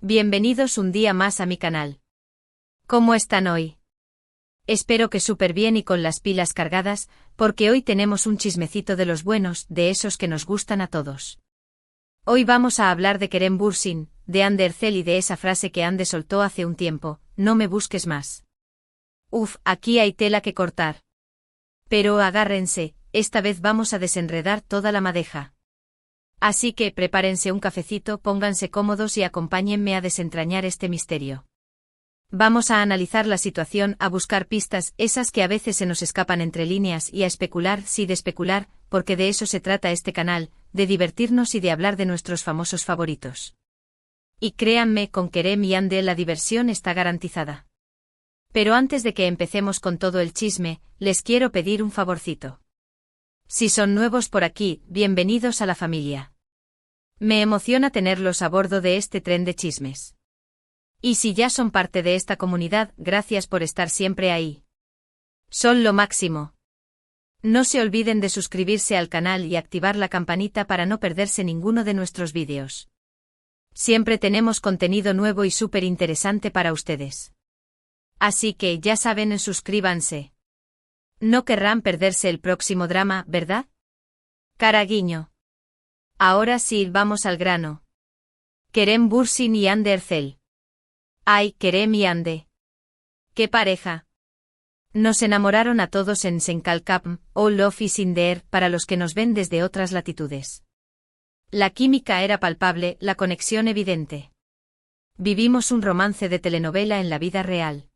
Bienvenidos un día más a mi canal. ¿Cómo están hoy? Espero que súper bien y con las pilas cargadas, porque hoy tenemos un chismecito de los buenos, de esos que nos gustan a todos. Hoy vamos a hablar de Kerem Bürsin, de Hande Erçel y de esa frase que Hande soltó hace un tiempo: no me busques más. Uf, aquí hay tela que cortar. Pero agárrense, esta vez vamos a desenredar toda la madeja. Así que prepárense un cafecito, pónganse cómodos y acompáñenme a desentrañar este misterio. Vamos a analizar la situación, a buscar pistas, esas que a veces se nos escapan entre líneas, y a especular, sí, de especular, porque de eso se trata este canal, de divertirnos y de hablar de nuestros famosos favoritos. Y créanme, con Kerem y Hande la diversión está garantizada. Pero antes de que empecemos con todo el chisme, les quiero pedir un favorcito. Si son nuevos por aquí, bienvenidos a la familia. Me emociona tenerlos a bordo de este tren de chismes. Y si ya son parte de esta comunidad, gracias por estar siempre ahí. Son lo máximo. No se olviden de suscribirse al canal y activar la campanita para no perderse ninguno de nuestros vídeos. Siempre tenemos contenido nuevo y súper interesante para ustedes. Así que ya saben, suscríbanse. No querrán perderse el próximo drama, ¿verdad? Cara guiño. Ahora sí, vamos al grano. Kerem Bürsin y Hande Erçel. ¡Ay, Kerem y Hande! ¡Qué pareja! Nos enamoraron a todos en Senkalkapm, All Love is in the air, para los que nos ven desde otras latitudes. La química era palpable, la conexión evidente. Vivimos un romance de telenovela en la vida real.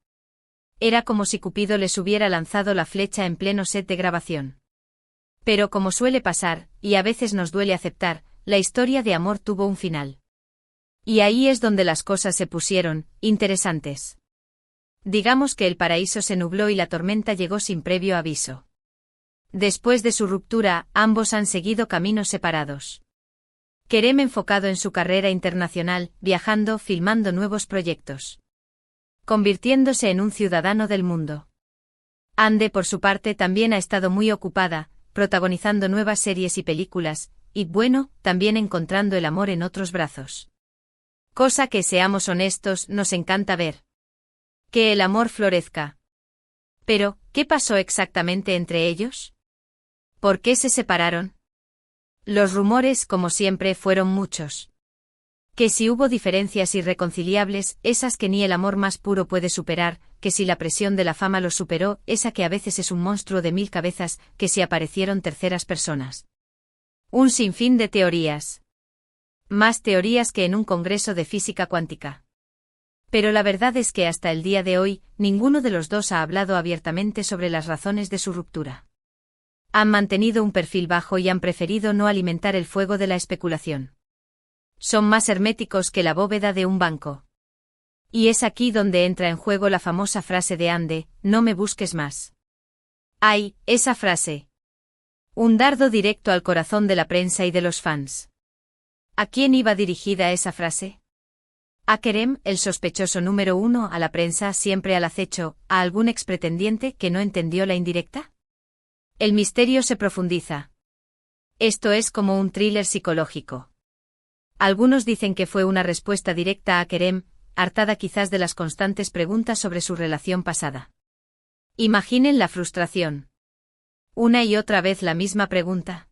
Era como si Cupido les hubiera lanzado la flecha en pleno set de grabación. Pero como suele pasar, y a veces nos duele aceptar, la historia de amor tuvo un final. Y ahí es donde las cosas se pusieron interesantes. Digamos que el paraíso se nubló y la tormenta llegó sin previo aviso. Después de su ruptura, ambos han seguido caminos separados. Kerem enfocado en su carrera internacional, viajando, filmando nuevos proyectos. Convirtiéndose en un ciudadano del mundo. Hande, por su parte, también ha estado muy ocupada, protagonizando nuevas series y películas, y bueno, también encontrando el amor en otros brazos. Cosa que, seamos honestos, nos encanta ver. Que el amor florezca. Pero, ¿qué pasó exactamente entre ellos? ¿Por qué se separaron? Los rumores, como siempre, fueron muchos. Que si hubo diferencias irreconciliables, esas que ni el amor más puro puede superar, que si la presión de la fama los superó, esa que a veces es un monstruo de 1000 cabezas, que si aparecieron terceras personas. Un sinfín de teorías. Más teorías que en un congreso de física cuántica. Pero la verdad es que hasta el día de hoy, ninguno de los dos ha hablado abiertamente sobre las razones de su ruptura. Han mantenido un perfil bajo y han preferido no alimentar el fuego de la especulación. Son más herméticos que la bóveda de un banco. Y es aquí donde entra en juego la famosa frase de Hande: no me busques más. ¡Ay, esa frase! Un dardo directo al corazón de la prensa y de los fans. ¿A quién iba dirigida esa frase? ¿A Kerem, el sospechoso número 1, a la prensa siempre al acecho, a algún expretendiente que no entendió la indirecta? El misterio se profundiza. Esto es como un thriller psicológico. Algunos dicen que fue una respuesta directa a Kerem, hartada quizás de las constantes preguntas sobre su relación pasada. Imaginen la frustración. Una y otra vez la misma pregunta.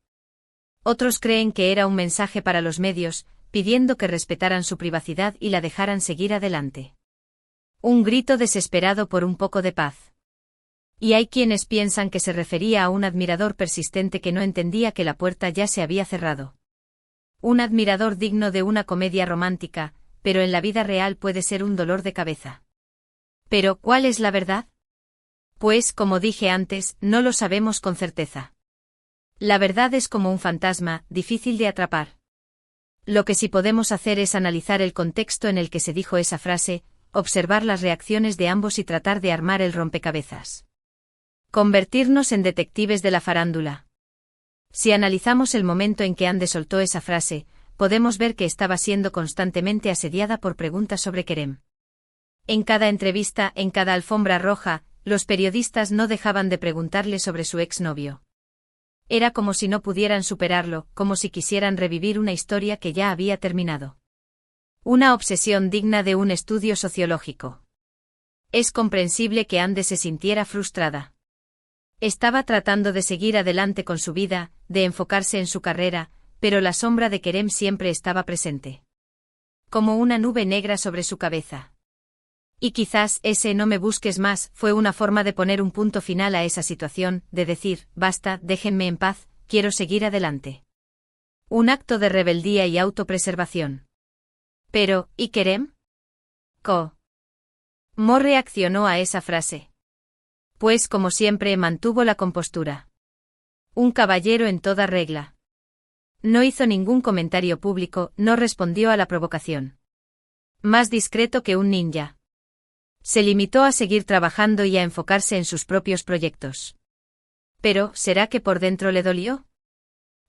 Otros creen que era un mensaje para los medios, pidiendo que respetaran su privacidad y la dejaran seguir adelante. Un grito desesperado por un poco de paz. Y hay quienes piensan que se refería a un admirador persistente que no entendía que la puerta ya se había cerrado. Un admirador digno de una comedia romántica, pero en la vida real puede ser un dolor de cabeza. Pero, ¿cuál es la verdad? Pues, como dije antes, no lo sabemos con certeza. La verdad es como un fantasma, difícil de atrapar. Lo que sí podemos hacer es analizar el contexto en el que se dijo esa frase, observar las reacciones de ambos y tratar de armar el rompecabezas. Convertirnos en detectives de la farándula. Si analizamos el momento en que Hande soltó esa frase, podemos ver que estaba siendo constantemente asediada por preguntas sobre Kerem. En cada entrevista, en cada alfombra roja, los periodistas no dejaban de preguntarle sobre su exnovio. Era como si no pudieran superarlo, como si quisieran revivir una historia que ya había terminado. Una obsesión digna de un estudio sociológico. Es comprensible que Ande se sintiera frustrada. Estaba tratando de seguir adelante con su vida, de enfocarse en su carrera, pero la sombra de Kerem siempre estaba presente. Como una nube negra sobre su cabeza. Y quizás ese "no me busques más" fue una forma de poner un punto final a esa situación, de decir, basta, déjenme en paz, quiero seguir adelante. Un acto de rebeldía y autopreservación. Pero, ¿y Kerem? ¿Cómo reaccionó a esa frase? Pues como siempre mantuvo la compostura. Un caballero en toda regla. No hizo ningún comentario público, no respondió a la provocación. Más discreto que un ninja. Se limitó a seguir trabajando y a enfocarse en sus propios proyectos. Pero, ¿será que por dentro le dolió?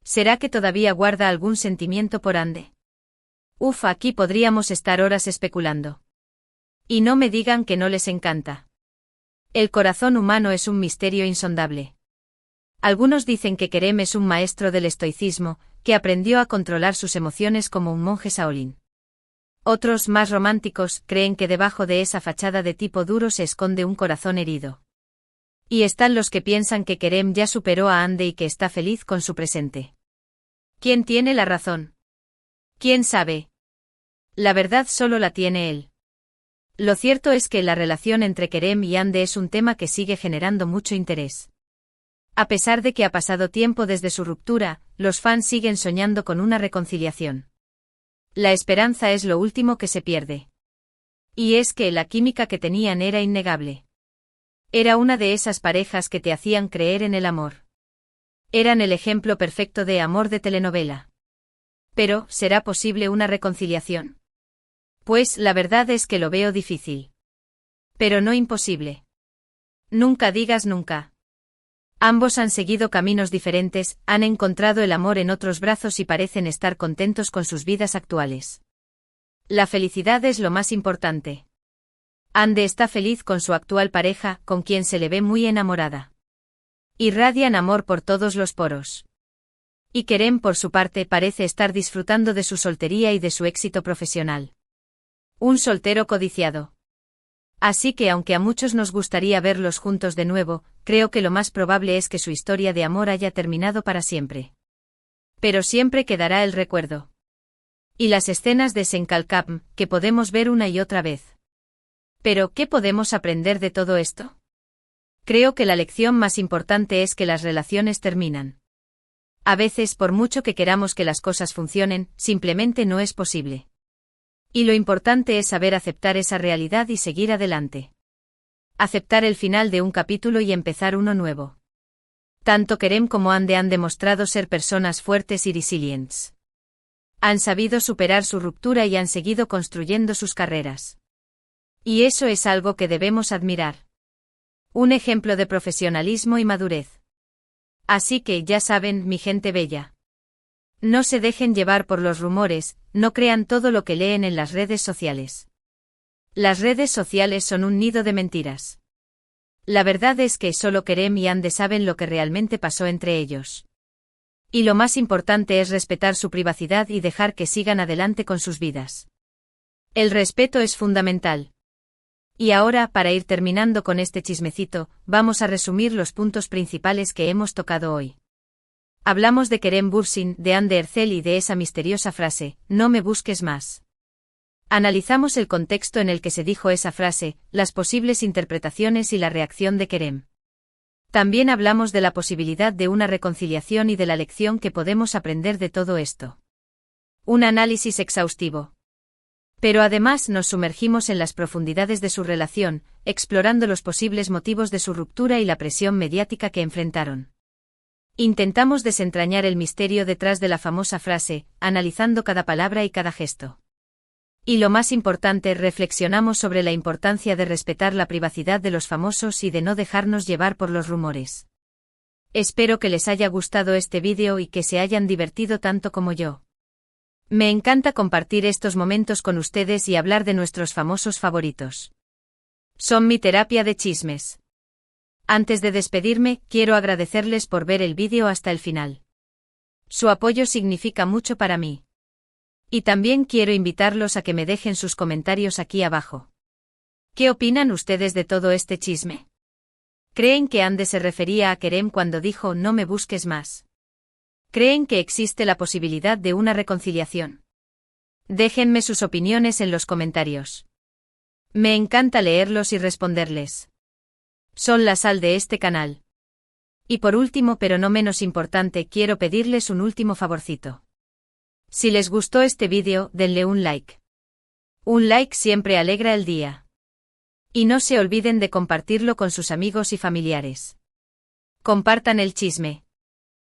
¿Será que todavía guarda algún sentimiento por Ande? Aquí podríamos estar horas especulando. Y no me digan que no les encanta. El corazón humano es un misterio insondable. Algunos dicen que Kerem es un maestro del estoicismo, que aprendió a controlar sus emociones como un monje Shaolin. Otros, más románticos, creen que debajo de esa fachada de tipo duro se esconde un corazón herido. Y están los que piensan que Kerem ya superó a Ande y que está feliz con su presente. ¿Quién tiene la razón? ¿Quién sabe? La verdad solo la tiene él. Lo cierto es que la relación entre Kerem y Ande es un tema que sigue generando mucho interés. A pesar de que ha pasado tiempo desde su ruptura, los fans siguen soñando con una reconciliación. La esperanza es lo último que se pierde. Y es que la química que tenían era innegable. Era una de esas parejas que te hacían creer en el amor. Eran el ejemplo perfecto de amor de telenovela. Pero, ¿será posible una reconciliación? Pues la verdad es que lo veo difícil. Pero no imposible. Nunca digas nunca. Ambos han seguido caminos diferentes, han encontrado el amor en otros brazos y parecen estar contentos con sus vidas actuales. La felicidad es lo más importante. Ande está feliz con su actual pareja, con quien se le ve muy enamorada. Irradian amor por todos los poros. Y Kerem, por su parte, parece estar disfrutando de su soltería y de su éxito profesional. Un soltero codiciado. Así que aunque a muchos nos gustaría verlos juntos de nuevo, creo que lo más probable es que su historia de amor haya terminado para siempre. Pero siempre quedará el recuerdo. Y las escenas de Senkalkam, que podemos ver una y otra vez. Pero, ¿qué podemos aprender de todo esto? Creo que la lección más importante es que las relaciones terminan. A veces, por mucho que queramos que las cosas funcionen, simplemente no es posible. Y lo importante es saber aceptar esa realidad y seguir adelante. Aceptar el final de un capítulo y empezar uno nuevo. Tanto Kerem como Ande han demostrado ser personas fuertes y resilientes. Han sabido superar su ruptura y han seguido construyendo sus carreras. Y eso es algo que debemos admirar. Un ejemplo de profesionalismo y madurez. Así que ya saben, mi gente bella. No se dejen llevar por los rumores, no crean todo lo que leen en las redes sociales. Las redes sociales son un nido de mentiras. La verdad es que solo Kerem y Ande saben lo que realmente pasó entre ellos. Y lo más importante es respetar su privacidad y dejar que sigan adelante con sus vidas. El respeto es fundamental. Y ahora, para ir terminando con este chismecito, vamos a resumir los puntos principales que hemos tocado hoy. Hablamos de Kerem Bürsin, de Ande Erçel y de esa misteriosa frase, "no me busques más". Analizamos el contexto en el que se dijo esa frase, las posibles interpretaciones y la reacción de Kerem. También hablamos de la posibilidad de una reconciliación y de la lección que podemos aprender de todo esto. Un análisis exhaustivo. Pero además nos sumergimos en las profundidades de su relación, explorando los posibles motivos de su ruptura y la presión mediática que enfrentaron. Intentamos desentrañar el misterio detrás de la famosa frase, analizando cada palabra y cada gesto. Y lo más importante, reflexionamos sobre la importancia de respetar la privacidad de los famosos y de no dejarnos llevar por los rumores. Espero que les haya gustado este vídeo y que se hayan divertido tanto como yo. Me encanta compartir estos momentos con ustedes y hablar de nuestros famosos favoritos. Son mi terapia de chismes. Antes de despedirme, quiero agradecerles por ver el vídeo hasta el final. Su apoyo significa mucho para mí. Y también quiero invitarlos a que me dejen sus comentarios aquí abajo. ¿Qué opinan ustedes de todo este chisme? ¿Creen que Ande se refería a Kerem cuando dijo no me busques más? ¿Creen que existe la posibilidad de una reconciliación? Déjenme sus opiniones en los comentarios. Me encanta leerlos y responderles. Son la sal de este canal. Y por último, pero no menos importante, quiero pedirles un último favorcito. Si les gustó este vídeo, denle un like. Un like siempre alegra el día. Y no se olviden de compartirlo con sus amigos y familiares. Compartan el chisme.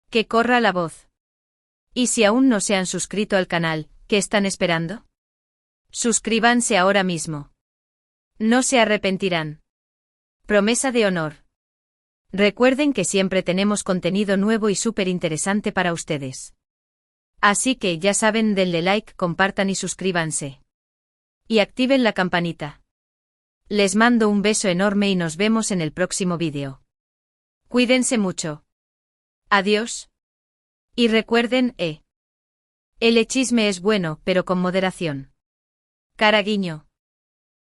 Que corra la voz. Y si aún no se han suscrito al canal, ¿qué están esperando? Suscríbanse ahora mismo. No se arrepentirán. Promesa de honor. Recuerden que siempre tenemos contenido nuevo y súper interesante para ustedes. Así que ya saben, denle like, compartan y suscríbanse. Y activen la campanita. Les mando un beso enorme y nos vemos en el próximo vídeo. Cuídense mucho. Adiós. Y recuerden, el chisme es bueno, pero con moderación. Cara guiño.